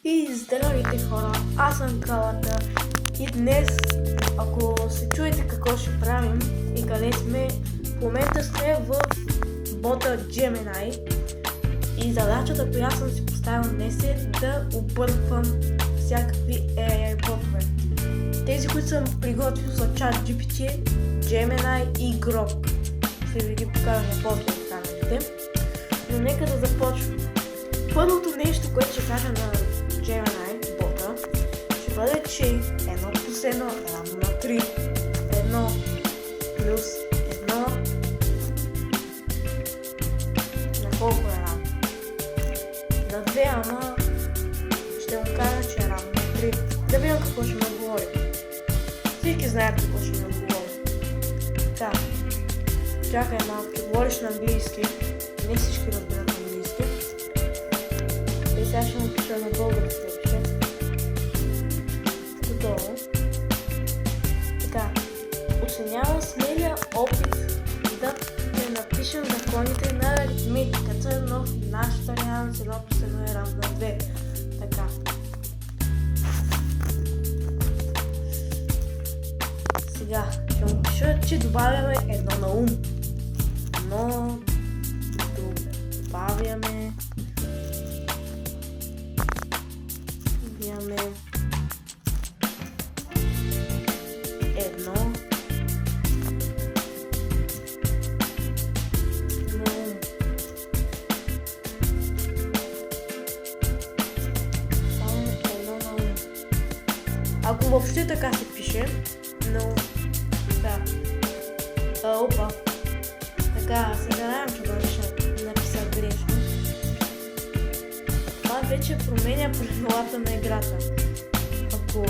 И здравейте хора, аз съм Калата и днес, ако се чуете какво ще правим и къде сме, в момента сме в бота Gemini и задачата, която съм си поставил днес е да обърквам всякакви AI ботове. Тези, които съм приготвил са ChatGPT, Gemini и Grok. Ще ви ги покажа после останалите. Но нека да започвам. Първото нещо, което ще кажа на Gemini бота, ще бъде, че 1 плюс 1 е равно на 3. 1 плюс 1 на колко е равно? На 2, ама ще му кажа, че е равно на 3. Да видим какво ще ми отговори. Всички знаят какво ще ми отговори. Така, чакай малко, че говориш на английски. Не всички разбират на английски. И сега ще му пиша на български да пише. Готово. Така, оценява смелия опит да не напишем законите на аритметиката, но в нашата реалност 1 плюс 1 е равно на 2. Така. Сега ще му пиша, че добавяме едно на ум. Но добавяме едно на ум. Само едно на ум. Ако въобще така се пише, но да. Опа. Така, сега надявам, че го написах грешно. Това вече променя правилата на играта. Ако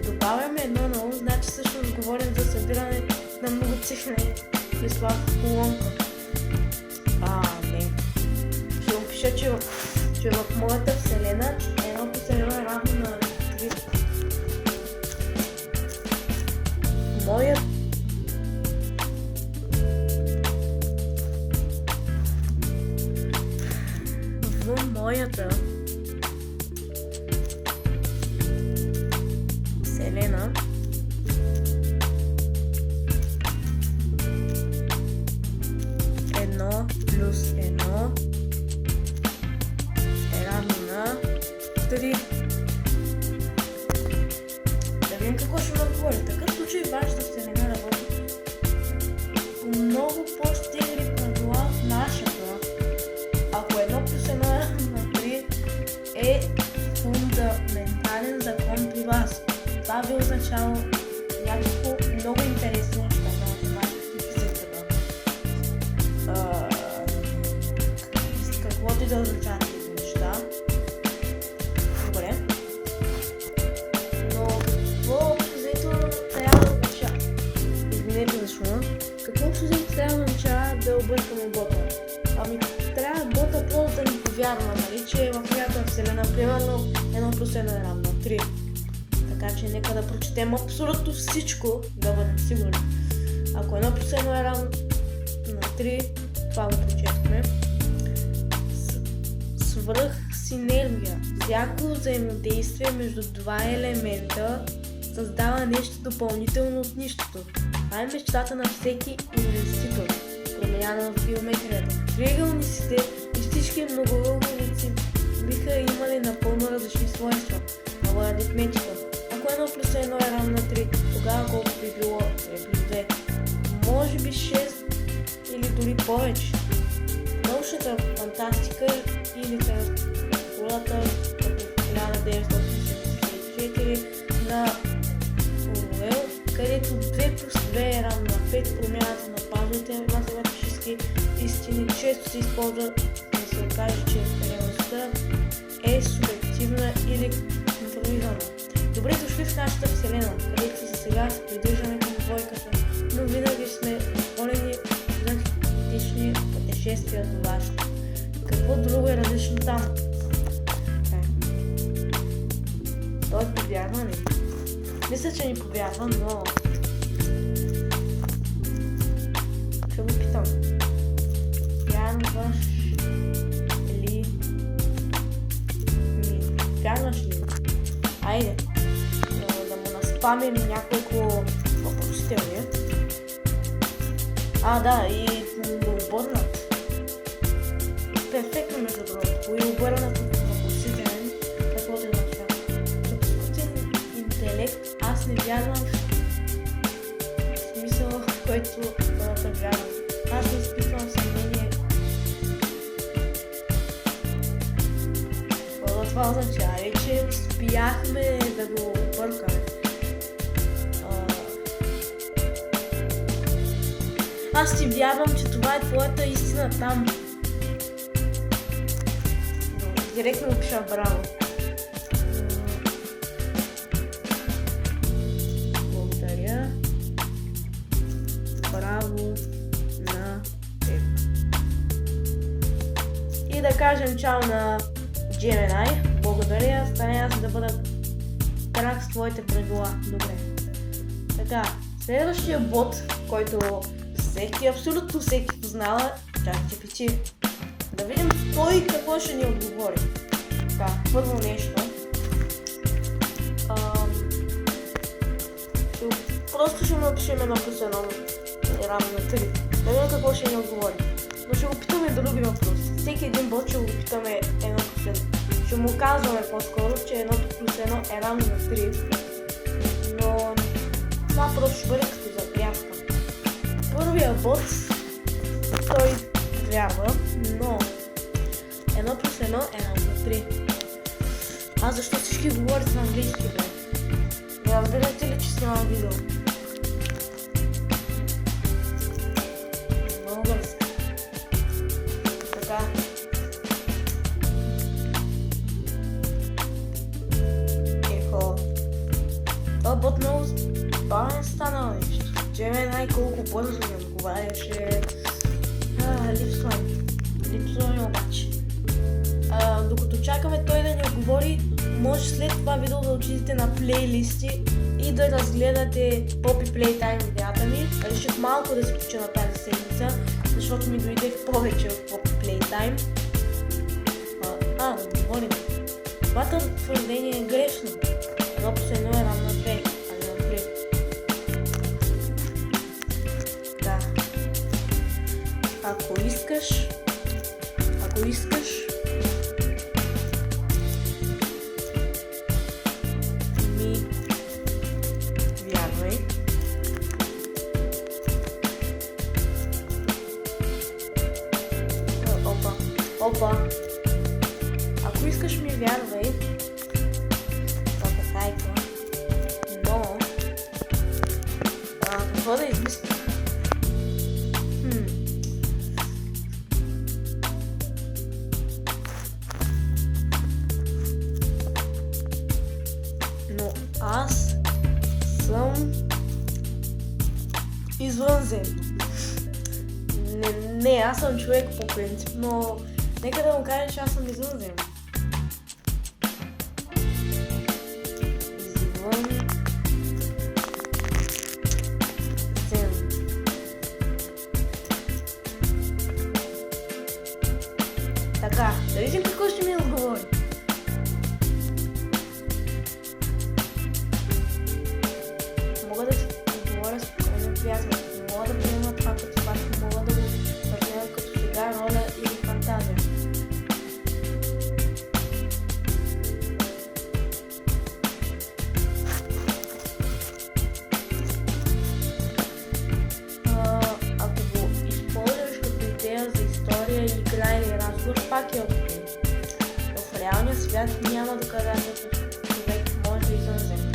добавяме едно на ум, значи всъщност говорим за събиране на многоцифрени числа в колонка. Не. Ще му пиша, че в моята вселена 1 плюс 1 е равно на 3. В моята вселена едно плюс едно е равно на 3. Да видим какво ще ме отговори. В такъв случай вашата вселена работи по много по-щедри правила в нашата. Ако 1 плюс 1 е равно на 3 е фундаментален закон при вас. Това би означава някакво много интересно неща за математиката и физиката. Каквото и да означава тези неща. Добре. Но какво общо взето трябва да означава? Извинете за шума. Какво общо взето трябва да означава да объркаме бота? Трябва бота просто да ни повярва, нали, че в някаква вселена, примерно 1 плюс 1 е равно на 3. Така че нека да прочетем абсолютно всичко, да бъдем сигурни. Ако 1 плюс 1 е равно на 3, това го прочетахме. Свръхсинергия. Всяко взаимодействие между два елемента създава нещо допълнително от нищото. Това е мечтата на всеки инвеститор. Промяна в геометрията. Триъгълниците и всички многоъгълници биха имали напълно различни свойства. Нова аритметика. Ако 1 плюс 1 е равно на 3, тогава колко би било 2 плюс 2? Може би 6 или дори повече. Научната фантастика или кулата като 1974 на Оруел, където 2 плюс 2 е равно на 5, промяната на базовите математически истини често се използва да се окаже, че реалността е субективна или импровизирана. Добре дошли в нашата вселена, където за сега се придържаме към двойката, но винаги сме волени за хипотетични пътешествия до вашето. Какво друго е различно там? Той повярва ли? Мисля, че ни повярва, но ще го питам. Вярваш ли? Вярваш ли? Айде. Да му наспамим няколко въпросителни. Да, и му обърнат. Перфектно между другото. И обърнат въпросителен. Каквото е на това. Изкуствен интелект, аз не вярвам в смисъл, който хората вярвам. Аз не изпитвам съмнение. Това означава ли, че успяхме да го объркаме? Аз ти вярвам, че това е твоята истина там. Директно пиша браво. Благодаря. Браво на теб. И да кажем чао на Gemini. Благодаря, стане аз да бъда крак с твоите правила. Добре. Така, следващия бот, който всеки, абсолютно всеки познава, ChatGPT. Да видим той какво ще ни отговори. Така, първо нещо. Просто ще му напишем 1+1 равно на 3. Да видим какво ще ни отговори. Но ще го питаме други въпроси. Всеки един бот ще го питаме 1+1. Ще му казваме по-скоро, че 1+1 е равно на 3. Но това просто ще бъде като запявка. Първия бот, той вярва, но 1+1 е равно на 3. Защо всички говорят на английски, бе? Не разбирате ли, че снимам видео? Български. Така. Това бот много бавен стана нещо. Gemini колко бързо ми отговаряше. Липсва ми обаче. Докато чакаме той да ни отговори, може след това видео да отидете на плейлисти и да разгледате Poppy Playtime видеята ми. Реших малко да се включа на тази седмица, защото ми дойде повече от Poppy Playtime. Да говорим. Това твърдение е грешно. 1+1 е равно на 2, а не на 3. Да. Ако искаш, ми вярвай. Опа. Ако искаш ми вярвай. Но какво да измисля? Но аз съм извънземно. Не, аз съм човек по принцип, но нека да му кажа, че аз съм извънземно. Така, да видим какво ще ми отговори. Мога да си отговоря спокойно приятел. Мога да приема това като факт, мога да го разгледам като шега, роля или фантазия. Ако го използваш като идея за история, игра или разговор, пак е окей. В реалния свят няма доказателство, че човек може да извънземно.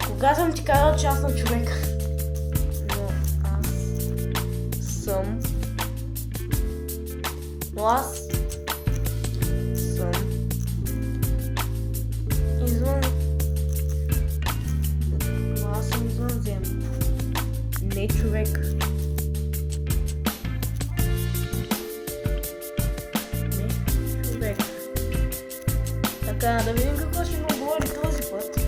Кога съм ти казал, че аз съм човек? Но аз съм извънземно. Не човек. Така, да видим какво ще му говори този път.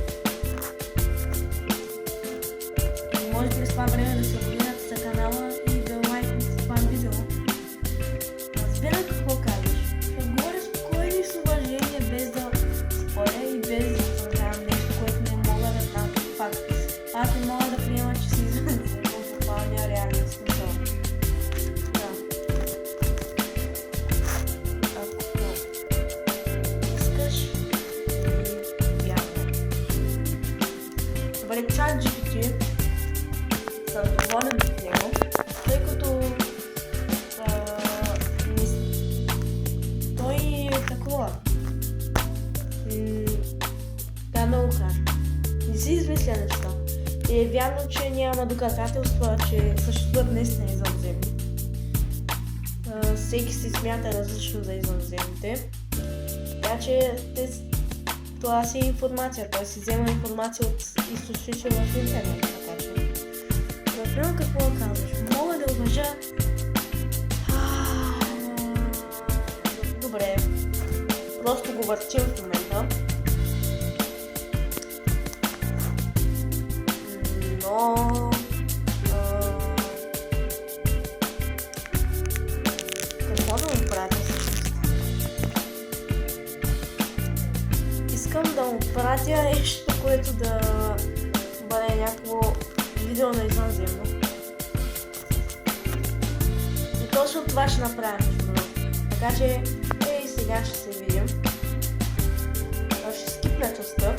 Може през това време да се абонирате за канала и да лайкнете това видео. Разбирам какво казваш. Ще говоря спокойно и с уважение, без да споря и без да е ChatGPT. Съм доволен от него, тъй като той е такова. Да, много хорошо. Не си измисля неща. И е вярно, че няма доказателства, че съществуват наистина извънземни. Всеки се смята различно за извънземните. Така че това си е информация. Той си взема информация от източници в интернет. Така че. Например, какво казваш? Мога да уважа... Добре. Просто го въртим в момента. Но... Какво да му правя? Искам да му пратя нещо, което да бъде някакво видео на извънземно. И точно това ще направим. Така че, сега ще се видим. Ще скипна частта.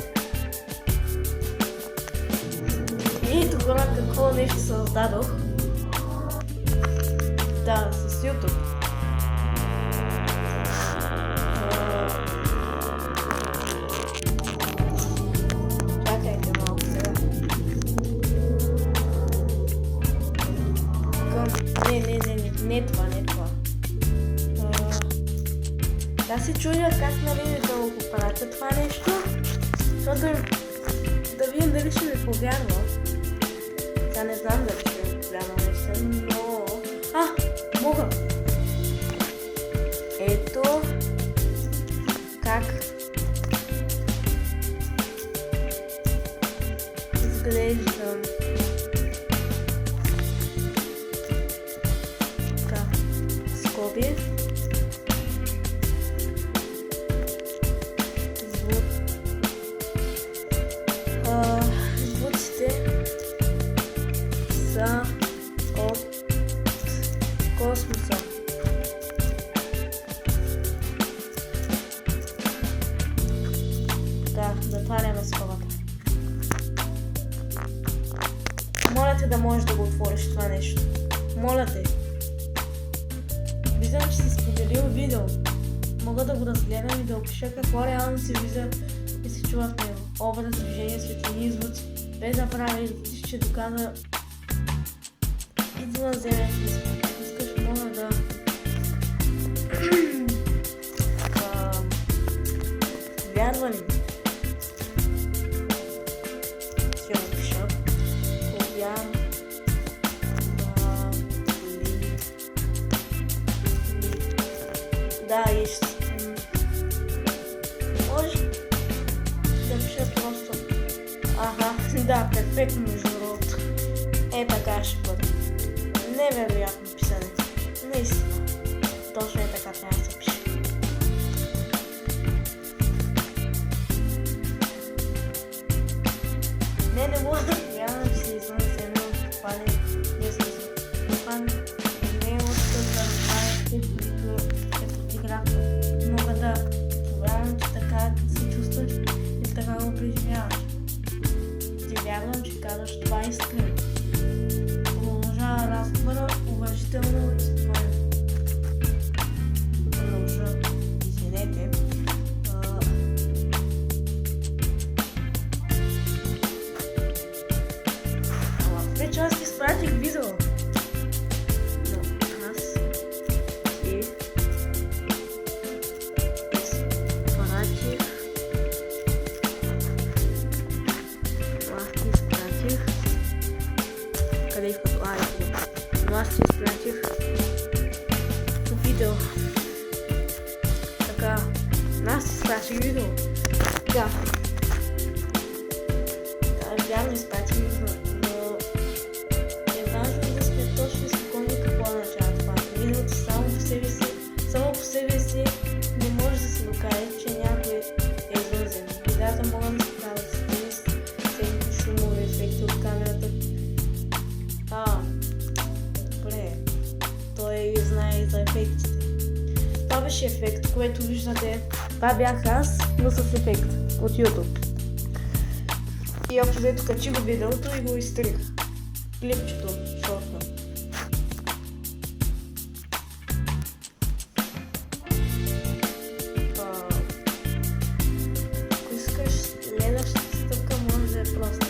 И ето хора, какво нещо създадох. Да, с YouTube. Чакайте малко сега. Не това. Аз се чудя как да го пратя това нещо, защото да видим дали ще ми повярва. Сега не знам дали ще ми повярва наистина, но... Мога! Ето как изглеждам. Така, скоби. Звуците са от космоса. Да, затваряме скобата. Моля те да можеш да го отвориш това нещо. Моля те. Виждам, че си споделил видео. Мога да го разгледам и да опиша какво реално се вижда и се чува в него. Образ, движение, светлини и звуци. Без да прави изводи, ще доказа извънземен смисъл. Искаш, мога да... Вярва ли ми? Ще напиша. Да, есть. Може да пиша просто. Да, перфектно между другото. Така ще бъде. Невероятно писане. Наистина. Точно така трябва да се пише. Не мога да вярвам, че се извънземно попане. Не съм попане. Не е лошо да направите играта. Мога да вярвам, че така се чувстваш и така го преживяваш. Ти вярвам, че казваш това искрено. Продължава разговора уважително и спокойно. Извинете. Вече аз ти изпратих видео. Къде е като но аз ти изпратих видео. Така, аз ти изпратих видео. Да. Вярно изпратих видео, но е важно да сме точно спокойни какво означава това. Видеото само по себе си не може да се докаже, че някой е извънземен. Видеята могат да се правят с всеки шумови ефекти от камерата. Добре. Той знае и за ефектите. Това беше ефект, което виждате. Това бях аз, но с ефект от YouTube. И общо взето качих видеото и го изтрих. Клипчето, шортно. Ако искаш следващата стъпка, може да е проста.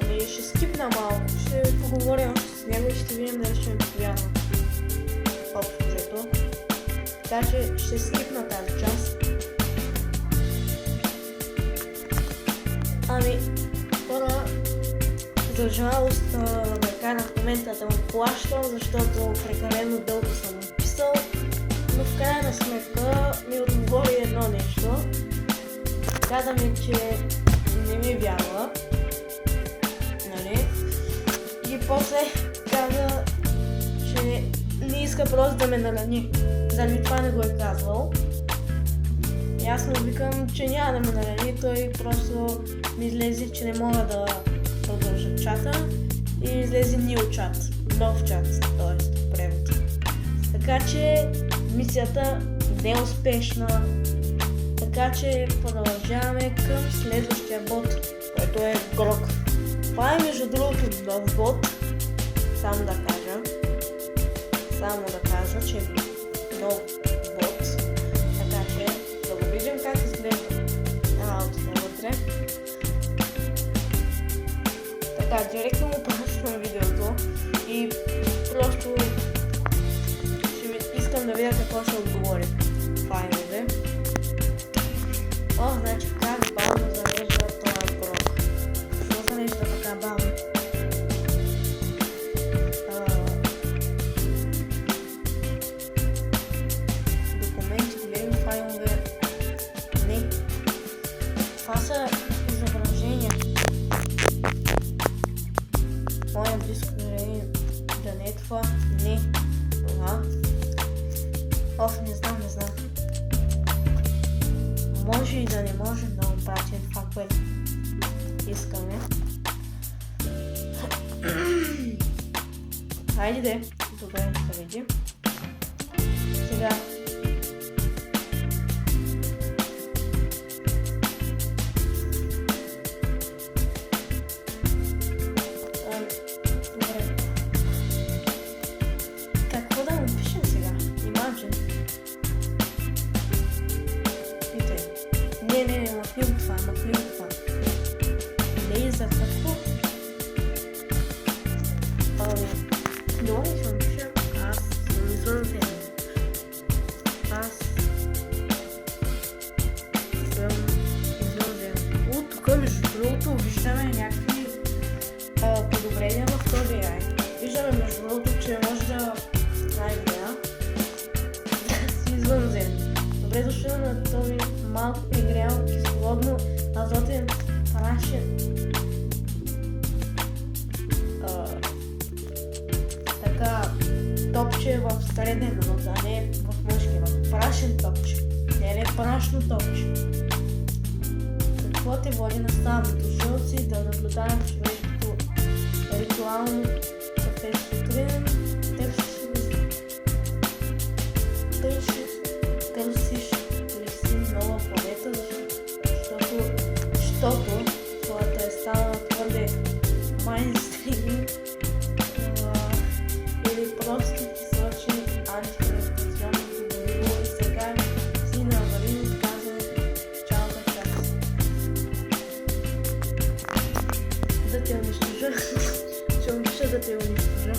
Ами ще скипна малко, ще поговоря още с него и ще видим дали ще ми повярва. Общо взето. Така че ще скипна тази част. Ами, хора, за жалост ме кара в момента да му плащам, защото прекалено дълго съм написал, но в крайна сметка ми отговори едно нещо. Каза ми, че не ми вярва, нали? И после каза, че не иска просто да ме нарани. Заради това не го е казвал. И аз му викам, че няма да ме нарани, той просто ми излезе, че не мога да продължа чата и излезе new чат, нов чат, т.е. превод. Така че мисията не е успешна, така че продължаваме към следващия бот, който е Grok. Това е между другото нов бот, само да кажа, че е нов бот, така че да го видим как изглежда работата вътре. Така, директно му пращам видеото и просто искам да видя какво ще отговори. Файлове. О, значи как бавно зарежда това Grok. Защо зарежда така бавно? Документи, големи файлове. Не. Това са изображения. Моя диск да не е това. Не. Това. Не знам. Може и да не можем да му пратим това, което искаме. Хайде де. Добре, да видим. Сега. Добре. Какво да му пишем сега? Imagine. Не, махнем това. Лейзър, какво? Много съм пиша, аз съм извънземен. Тук между другото виждаме някакви подобрения в този рай. Виждаме между другото, че може да си извънземен. Добре дошъл на този малко пригрял кислородно азотен прашен топче в среден род, а не в мъжки, в прашен топче, не прашно топче. Какво те води на сам? Дошъл си да наблюдавам човешкото ритуално кафе сутрин, търсиш ли си нова планета, защото твоята е станала твърде майнстрим или просто ти сочи антигравитационното гориво и сега си на аварийно казане цялата част. Да те унищожа, ще умиша да те унищожа.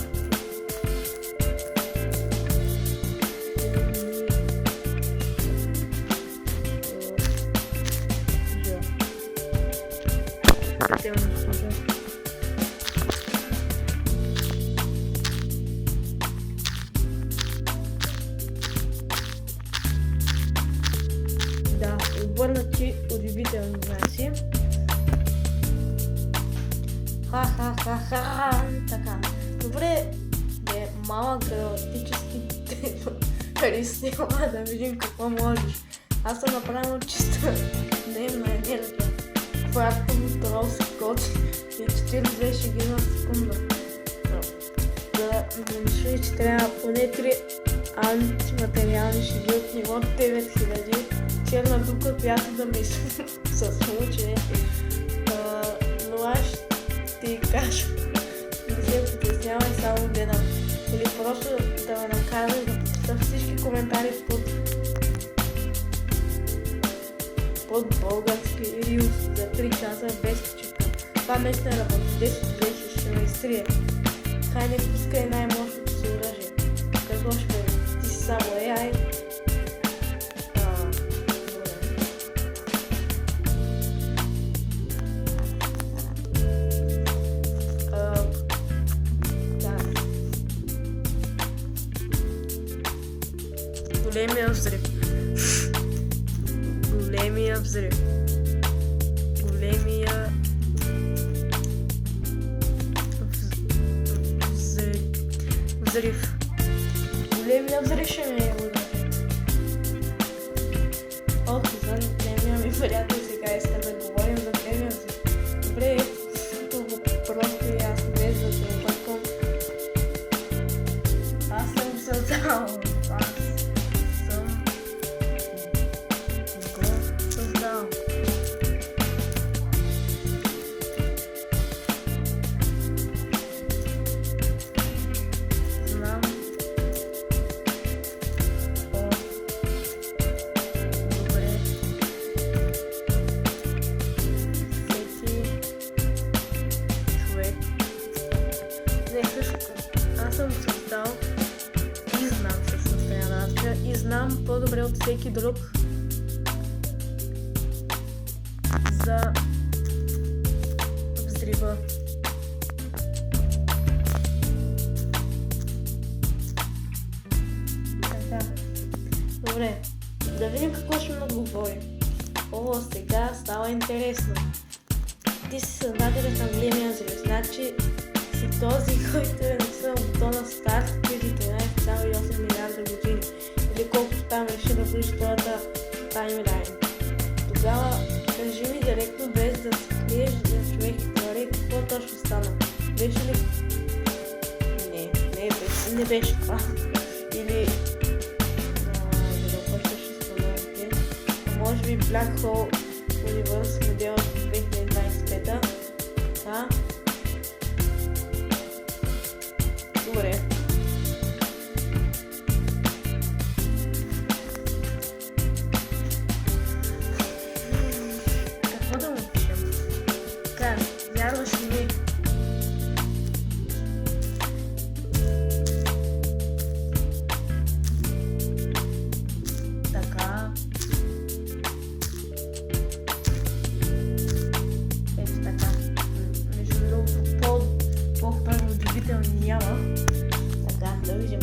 Да, обърнати удивителни знаци. Ха-ха-ха-ха. Така. Добре, е малък галактически рисела, да видим какво можеш. Аз съм направил чиста дневна енергия, която му трол се коти и 42 шеги на секунда. Да мисля, че трябва поне 3 антиматериални шеги от ниво 9000, черна дупка, която да ми се случи. Но аз ще ти кажа, не се притеснявай, само гледам. Или просто да ме накараш да прочета всички коментари под български рилс за 3 часа без почивка. Това наистина работи. 10 души ще ме изтрие. Хай не пускай най-мощното си оръжие. Какво ще бъде? Ти си само AI. Големия взрив. Големия взрив. Големия взрив. Големия взрив ще ми е удар. От за големия ми приятел сега иска да говорим за големия взрив. Добре, това просто и аз не за да опаквам. Аз съм създал. Аз съм създал и знам всъщност трябва и знам по-добре от всеки друг за взрива. Така. Добре, да видим какво ще ми отговори. О, сега става интересно. Ти си създателят на големия взрив, значи си този, който е написал бутона старт преди 13,8 милиарда години. Или колкото там реши да влиза твоята таймлайн. Тогава кажи ми директно, без да се криеш за човек и говори, какво точно стана. Беше ли... Не беше това. Или... да ще споменате. Може би Black Hole Universe модел 2025. Да. Добре. Какво да му пишем? Така, вярваш ли ми? Така. Ето така. Между другото, по-удивителни няма. Така, да видим.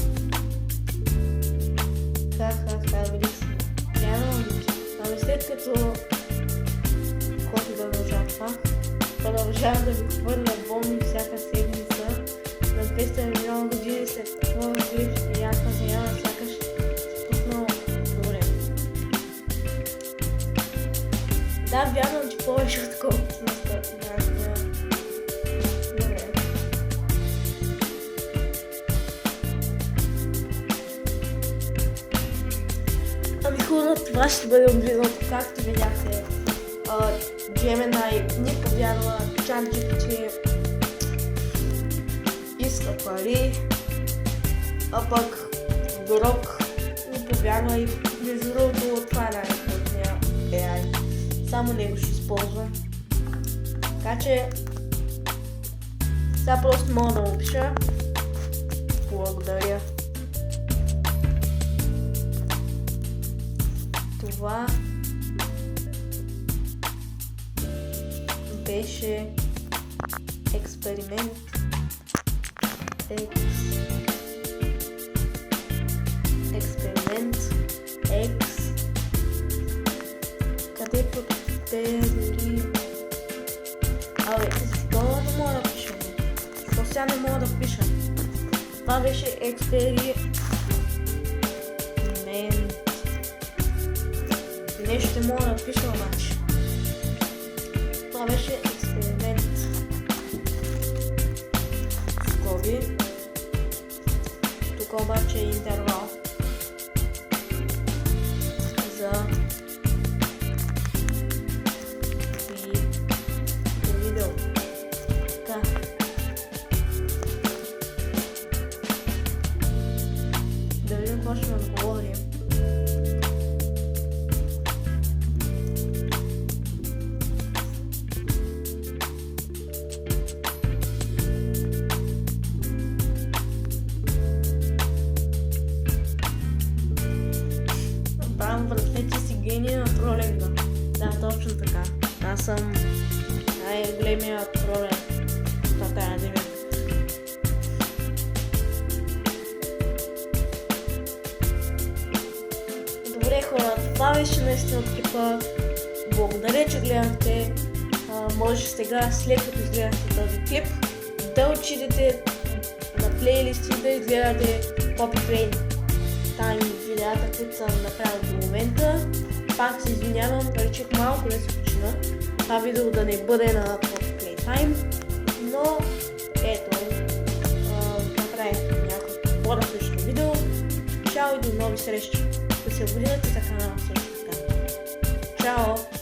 Видиш. Няма ли? Ами след като който продължава това, продължава да ви хвърля бомби всяка седмица на 200 милиона години след това взрив и ясна земя, сякаш спуснал добре. Да, вярвам, че повече отколкото на стандартния. Добре. Ами хубаво, това ще бъде отвинато, както видяхте. Gemini не повярва, ChatGPT иска пари, а пък Grok не повярва и между другото това е най-important AI. Само него ще използвам. Така че сега просто мога да му пиша. Благодаря. Това беше експеримент Експеримент X. Къде потери? Абе, това не мога да пиша. Защо сега не мога да пиша? Това беше експеримент. Нещо мога да пиша обаче. Това беше експеримент. Скоби. Тук обаче е интервал. започнем да говорим. Браво, братле, ти си гений на тролинга. Да, точно така. Аз съм най-големият тролен на тая земя. Добре, хора, това беше наистина клипа. Благодаря, че гледахте. Може сега, след като изгледахте този клип, да отидете на плейлисти да изгледате Poppy Playtime видеята, които съм направил до момента. Пак се извинявам, реших малко да се почина това видео да не бъде на Poppy Playtime, но ето, направих някакво по-различно видео. Чао и до нови срещи! Да се абонирате за канала също така. Чао!